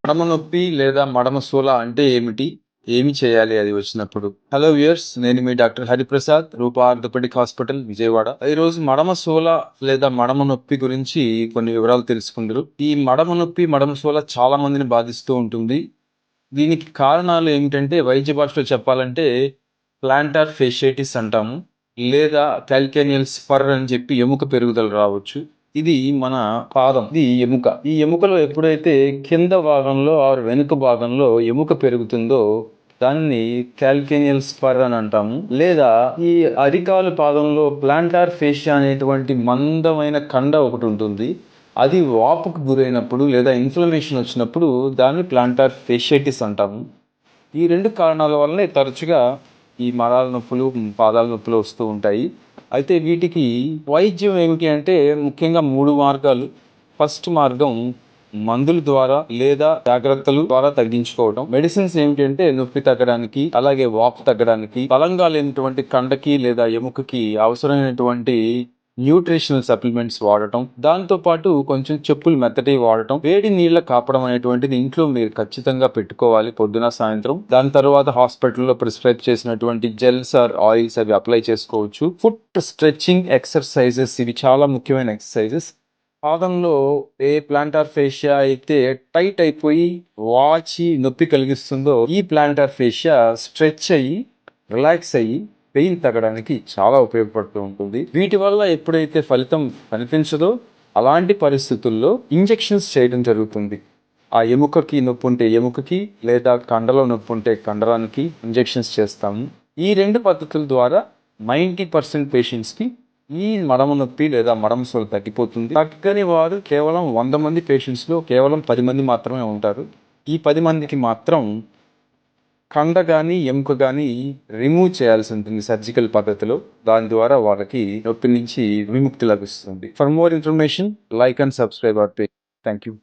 మడమ నొప్పి లేదా మడమ సూల అంటే ఏమిటి? ఏమి చేయాలి అది వచ్చినప్పుడు? హలో వ్యూయర్స్, నేను మీ డాక్టర్ హరిప్రసాద్, రూపా ఆర్థోపెడిక్ హాస్పిటల్, విజయవాడ. ఈరోజు మడమ సూల లేదా మడమ నొప్పి గురించి కొన్ని వివరాలు తెలుసుకుందురు. ఈ మడమ నొప్పి, మడమ సూల చాలా మందిని బాధిస్తూ ఉంటుంది. దీనికి కారణాలు ఏమిటంటే వైద్య భాషలో చెప్పాలంటే ప్లాంటార్ ఫేషియటిస్ అంటాము. లేదా కాల్కేనియల్ స్పర్ అని చెప్పి ఎముక పెరుగుదల రావచ్చు. ఇది మన పాదం. ఇది ఎముక. ఈ ఎముకలో ఎప్పుడైతే కింద భాగంలో ఆర్ వెనుక భాగంలో ఎముక పెరుగుతుందో దానిని కాల్కేనియల్ స్పర్ అని అంటాము. లేదా ఈ అరికాలు పాదంలో ప్లాంటార్ ఫేషియా అనేటువంటి మందమైన కండ ఒకటి ఉంటుంది. అది వాపుకు గురైనప్పుడు లేదా ఇన్ఫ్లమేషన్ వచ్చినప్పుడు దాన్ని ప్లాంటార్ ఫేషియటిస్ అంటాము. ఈ రెండు కారణాల వల్లనే తరచుగా ఈ మడాల నొప్పులు, పాదాల నొప్పులు వస్తూ ఉంటాయి. అయితే వీటికి వైద్యం ఏమిటి అంటే ముఖ్యంగా 3 మార్గాలు. ఫస్ట్ మార్గం మందుల ద్వారా లేదా జాగ్రత్తల ద్వారా తగ్గించుకోవడం. మెడిసిన్స్ ఏమిటంటే నొప్పి తగ్గడానికి, అలాగే వాపు తగ్గడానికి, బలంగా లేనటువంటి కండకి లేదా ఎముకకి అవసరమైనటువంటి న్యూట్రిషనల్ సప్లిమెంట్స్ వాడటం. దాంతో పాటు కొంచెం చెప్పులు మెత్తటి వాడటం. వేడి నీళ్ళ కాపడం అనేటువంటిది ఇంట్లో మీరు ఖచ్చితంగా పెట్టుకోవాలి పొద్దున సాయంత్రం. దాని తర్వాత హాస్పిటల్లో ప్రిస్క్రైబ్ చేసినటువంటి జెల్స్ ఆర్ ఆయిల్స్ అవి అప్లై చేసుకోవచ్చు. ఫుట్ స్ట్రెచింగ్ ఎక్సర్సైజెస్ ఇవి చాలా ముఖ్యమైన ఎక్సర్సైజెస్. పాదంలో ఏ ప్లాంటార్ ఫేషియా అయితే టైట్ అయిపోయి వాచి నొప్పి కలిగిస్తుందో ఈ ప్లాంటార్ ఫేషియా స్ట్రెచ్ అయ్యి రిలాక్స్ అయ్యి పెయిన్ తగ్గడానికి చాలా ఉపయోగపడుతూ ఉంటుంది. వీటి వల్ల ఎప్పుడైతే ఫలితం కనిపించదో అలాంటి పరిస్థితుల్లో ఇంజెక్షన్స్ చేయడం జరుగుతుంది. ఆ ఎముకకి నొప్పి ఉంటే ఎముకకి, లేదా కండలో నొప్పి ఉంటే కండరానికి ఇంజెక్షన్స్ చేస్తాము. ఈ 2 పద్ధతుల ద్వారా 90% పేషెంట్స్కి ఈ మడమ నొప్పి లేదా మడమ సోల తగ్గిపోతుంది. తగ్గని వారు కేవలం 100 మంది పేషెంట్స్లో కేవలం 10 మంది మాత్రమే ఉంటారు. ఈ 10 మందికి మాత్రం కండ కానీ ఎముక కానీ రిమూవ్ చేయాల్సి ఉంటుంది సర్జికల్ పద్ధతిలో. దాని ద్వారా వాళ్ళకి నొప్పి నుంచి విముక్తి లభిస్తుంది. For more information, like and subscribe our page. Thank you.